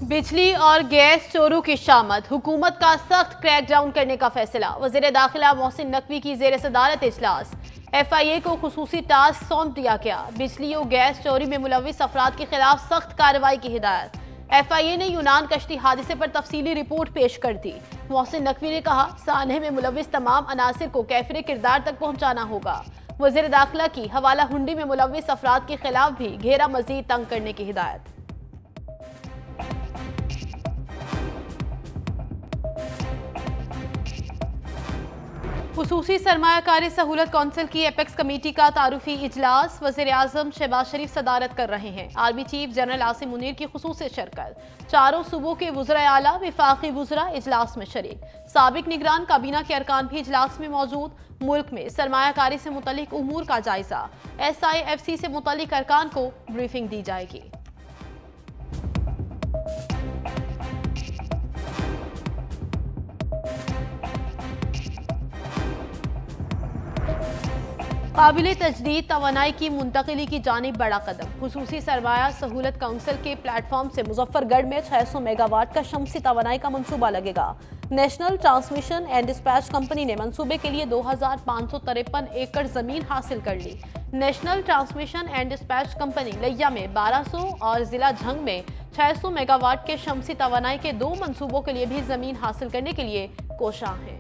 बिजली और गैस चोरों की शामत, हुकूमत का सख्त क्रैकडाउन करने का फैसला। वज़ीर दाखिला मोहसिन नकवी की ज़ेर सदारत इजलास। FIA को खुसूसी टास्क सौंप दिया गया। बिजली और गैस चोरी में मुलविस अफराद के खिलाफ सख्त कार्रवाई की हिदायत। FIA ने यूनान कश्ती हादसे पर तफसीली रिपोर्ट पेश कर दी। मोहसिन नकवी ने कहा, सानहे में मुलविस तमाम अनासिर को कैफिर किरदार तक पहुँचाना होगा। वज़ीर दाखिला की हवाला हुंडी में मुलविस अफराद के खिलाफ भी घेरा मजीद तंग करने की हिदायत। खुसूसी सरमायाकारी सहूलत कौंसिल की एपेक्स कमेटी का तारुफी इजलास। वज़ीर आज़म शहबाज शरीफ सदारत कर रहे हैं। Army chief general Asim Munir की खुसूसी शिरकत। चारों सूबों के वुज़रा आला विफाकी वुज़रा इजलास में शरीक। साबिक निगरान काबीना के अरकान भी इजलास में मौजूद। मुल्क में सरमायाकारी से मुतल्लिक उमूर का जायजा। SIFC से मुतल्लिक अरकान को ब्रीफिंग दी जाएगी। काबिल तजदीद तवानाई की मुंतकिली की जानिब बड़ा कदम। खुसूसी सरमाया सहूलत काउंसिल के प्लेटफॉर्म से मुजफ्फरगढ़ में 600 मेगावाट का शमसी तवानाई का मंसूबा लगेगा। National transmission and dispatch company ने मंसूबे के लिए 2553 एकड़ जमीन हासिल कर ली। National transmission and dispatch company लिया में 1200 और जिला झंग में 600 मेगावाट के शमसी तवानाई के 2 मंसूबों के लिए भी जमीन हासिल करने के लिए कोशां है।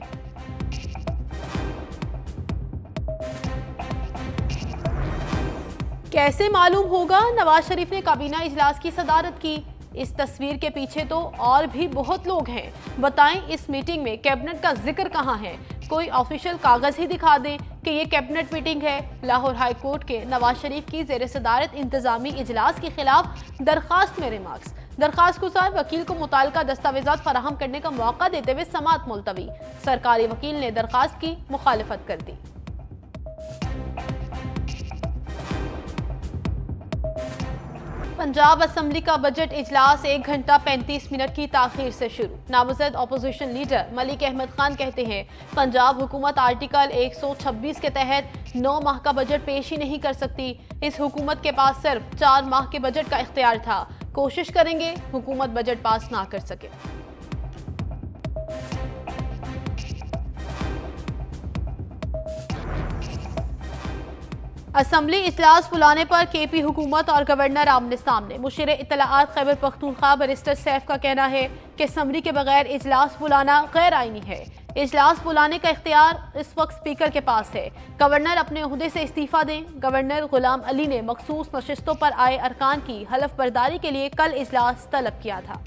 कैसे मालूम होगा? नवाज शरीफ ने काबीना इजलास की सदारत की। इस तस्वीर के पीछे तो और भी बहुत लोग हैं। बताएं, इस मीटिंग में कैबिनेट का जिक्र कहां है? कोई ऑफिशियल कागज ही दिखा दें कि ये कैबिनेट मीटिंग है। लाहौर हाई कोर्ट के नवाज शरीफ की ज़ेर सदारत इंतजामी इजलास के खिलाफ दरखास्त में रिमार्क्स। दरखास्त गुजार वकील को मुताल्लिका दस्तावेजात फराहम करने का मौका देते हुए समाअत मुलतवी। सरकारी वकील ने दरखास्त की मुखालिफत कर दी। पंजाब असम्बली का बजट इजलास 1 घंटा 35 मिनट की ताखीर से शुरू। नामजद अपोजिशन लीडर मलिक अहमद खान कहते हैं, पंजाब हुकूमत आर्टिकल 126 के तहत 9 माह का बजट पेश ही नहीं कर सकती। इस हुकूमत के पास सिर्फ 4 माह के बजट का इख्तियार था। कोशिश करेंगे हुकूमत बजट पास ना कर सके। असम्बली इजलास बुलाने पर KP हुकूमत और गवर्नर आमने सामने। मुशीर इत्तलाआत खैबर पख्तूनख्वा बैरिस्टर सैफ का कहना है कि असम्बली के बगैर इजलास बुलाना गैर आईनी है। इजलास बुलाने का इख्तियार इस वक्त स्पीकर के पास है। गवर्नर अपने ओहदे से इस्तीफा दें। गवर्नर गुलाम अली ने मखसूस नशिस्तों पर आए अरकान की हलफ बर्दारी के लिए कल इजलास तलब किया था।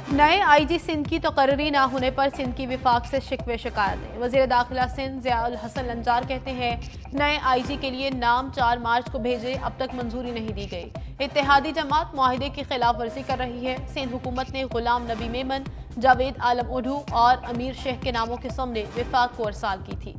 नए IG सिंध की तकर्री ना होने पर सिंध की विफाक से शिकवे शिकायतें। वज़ीर दाखिला सिंध ज़ियाउल हसन लंजार कहते हैं, नए IG के लिए नाम 4 मार्च को भेजे, अब तक मंजूरी नहीं दी गई। इत्तेहादी जमात मुआहिदे की खिलाफ वर्जी कर रही है। सिंध हुकूमत ने गुलाम नबी मेमन, जावेद आलम उढ़ू और अमीर शेख के नामों के सामने विफाक को अरसाल की थी।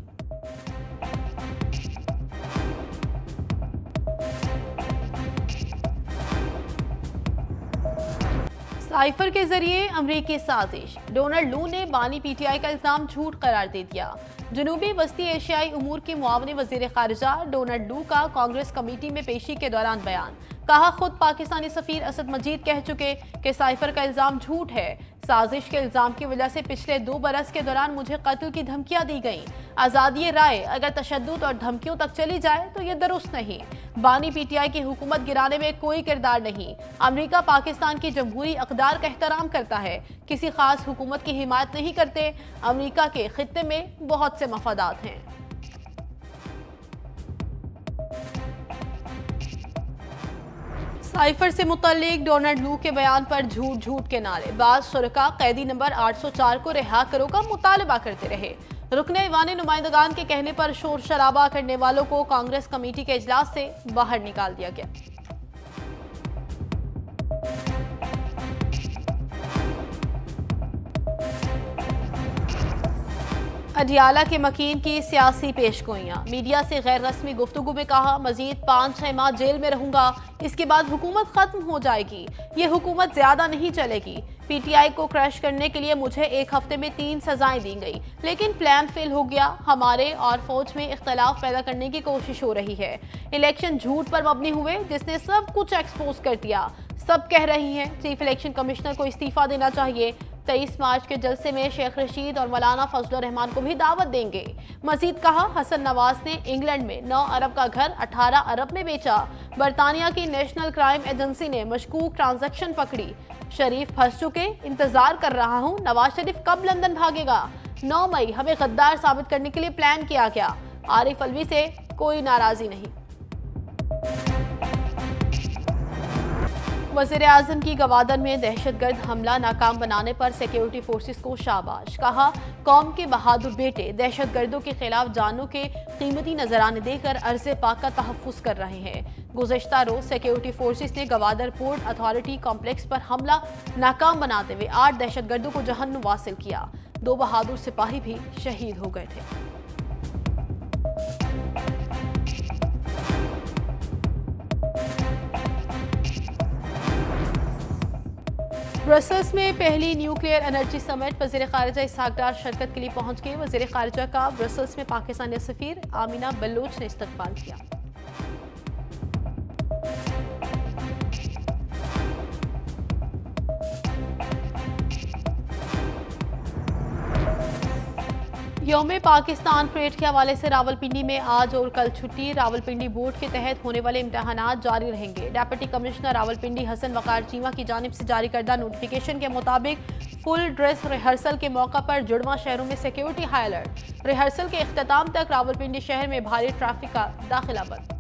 साइफर के जरिए अमरीकी साजिश। डोनाल्ड लू ने बानी PTI का इल्जाम झूठ करार दे दिया। जनूबी वस्ती एशियाई उमूर के मुआवने वजीर खारजा डोनाल्ड लू का कांग्रेस कमेटी में पेशी के दौरान बयान। कहा, खुद पाकिस्तानी सफीर असद मजीद कह चुके कि साइफर का इल्जाम झूठ है। साजिश के इल्जाम की वजह से पिछले 2 बरस के दौरान मुझे कत्ल की धमकियां दी गईं। आज़ादी राय अगर तशद्दुद और धमकियों तक चली जाए तो ये दुरुस्त नहीं। बानी PTI की हुकूमत गिराने में कोई किरदार नहीं। अमेरिका पाकिस्तान की जमहूरी अक़दार का एहतराम करता है, किसी खास हुकूमत की हिमायत नहीं करते। अमेरिका के खित्ते में बहुत से मफादात हैं। साइफर से मुतल्लिक डोनाल्ड लू के बयान पर झूठ झूठ के नारे। बाज़ शुरका कैदी नंबर 804 को रिहा करो का मुतालबा करते रहे। रुकने ईवान नुमाइंदगान के कहने पर शोर शराबा करने वालों को कांग्रेस कमेटी के इजलास से बाहर निकाल दिया गया। अडियाला के मकीन की सियासी पेशगोइयां। मीडिया से गैर रस्मी गुफ्तगू में कहा, मजीद 5-6 माह जेल में रहूंगा, इसके बाद हुकूमत खत्म हो जाएगी, ये हुकूमत ज्यादा नहीं चलेगी। पीटीआई को क्रैश करने के लिए मुझे 1 हफ्ते में 3 सजाएं दी गई, लेकिन प्लान फेल हो गया। हमारे और फौज में इख्तलाफ पैदा करने की कोशिश हो रही है। इलेक्शन झूठ पर मबनी हुए, जिसने सब कुछ एक्सपोज कर दिया। सब कह रही हैं चीफ इलेक्शन कमिश्नर को इस्तीफा देना चाहिए। 23 मार्च के जलसे में शेख रशीद और मौलाना फजलुर रहमान को भी दावत देंगे। मजीद कहा, हसन नवाज ने इंग्लैंड में 9 अरब का घर 18 अरब में बेचा। बरतानिया की नेशनल क्राइम एजेंसी ने मशकूक ट्रांजैक्शन पकड़ी। शरीफ फंस चुके, इंतजार कर रहा हूं, नवाज शरीफ कब लंदन भागेगा। 9 मई हमें गद्दार साबित करने के लिए प्लान किया गया। आरिफ अलवी से कोई नाराजी नहीं। वज़ीर-ए-आज़म की गवादर में दहशतगर्द हमला नाकाम बनाने पर सिक्योरिटी फोर्सेस को शाबाश। कहा, कौम के बहादुर बेटे दहशतगर्दों के खिलाफ जानों के कीमती नजराने देकर अर्ज़े पाक का तहफ़्फ़ुज़ कर रहे हैं। गुज़श्ता रोज सिक्योरिटी फोर्सेस ने गवादर पोर्ट अथॉरिटी कॉम्प्लेक्स पर हमला नाकाम बनाते हुए 8 दहशतगर्दों को जहन्नुम वासिल किया। 2 बहादुर सिपाही भी शहीद हो गए थे। ब्रसल्स में पहली न्यूक्लियर एनर्जी समिट वज़ीर ख़ारिजा इसहाक डार शिरकत के लिए पहुंच गए। वज़ीर ख़ारिजा का ब्रसल्स में पाकिस्तानी सफ़ीर आमिना बलोच ने इस्तकबाल किया। यौम पाकिस्तान परेड के हवाले से रावलपिंडी में आज और कल छुट्टी। रावलपिंडी बोर्ड के तहत होने वाले इम्तहानात जारी रहेंगे। डिप्टी कमिश्नर रावलपिंडी हसन वकार चीमा की जानिब से जारी करदा नोटिफिकेशन के मुताबिक फुल ड्रेस रिहर्सल के मौका पर जुड़वा शहरों में सिक्योरिटी हाई अलर्ट। रिहर्सल के इख्तिताम तक रावलपिंडी शहर में भारी ट्रैफिक का दाखिला बंद।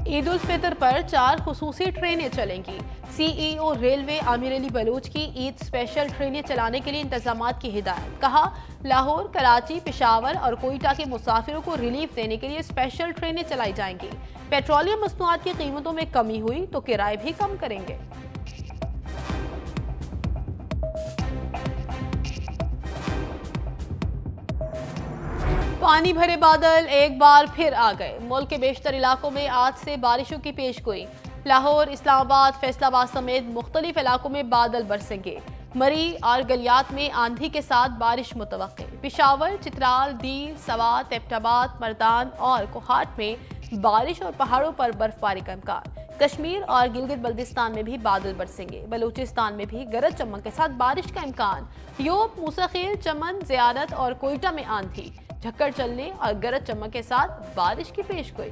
ईद उल फितर पर 4 खुसूसी ट्रेनें चलेंगी। सीईओ रेलवे आमिर अली बलोच की ईद स्पेशल ट्रेनें चलाने के लिए इंतजामात की हिदायत। कहा, लाहौर, कराची, पेशावर और कोयटा के मुसाफिरों को रिलीफ देने के लिए स्पेशल ट्रेनें चलाई जाएंगी। पेट्रोलियम मसनूआत की कीमतों में कमी हुई तो किराए भी कम करेंगे। पानी भरे बादल एक बार फिर आ गए। मुल्क के बेशतर इलाकों में आज से बारिशों की पेशगोई। लाहौर, इस्लामाबाद, फैसलाबाद समेत मुख्तलिफ इलाकों में बादल बरसेंगे। मरी और गलियात में आंधी के साथ बारिश मुतवक्के। पेशावर, चित्राल, दीर, सवात, एबटाबाद, मर्दान और कोहाट में बारिश और पहाड़ों पर बर्फबारी का इम्कान। कश्मीर और गिलगित बल्तिस्तान में भी बादल बरसेंगे। बलूचिस्तान में भी गरज चमक के साथ बारिश का इम्कान। योब, मूसाखेल, चमन, ज़ियारत और कोयटा में आंधी, झक्कड़ चलने और गरज चमक के साथ बारिश की पेशगोई।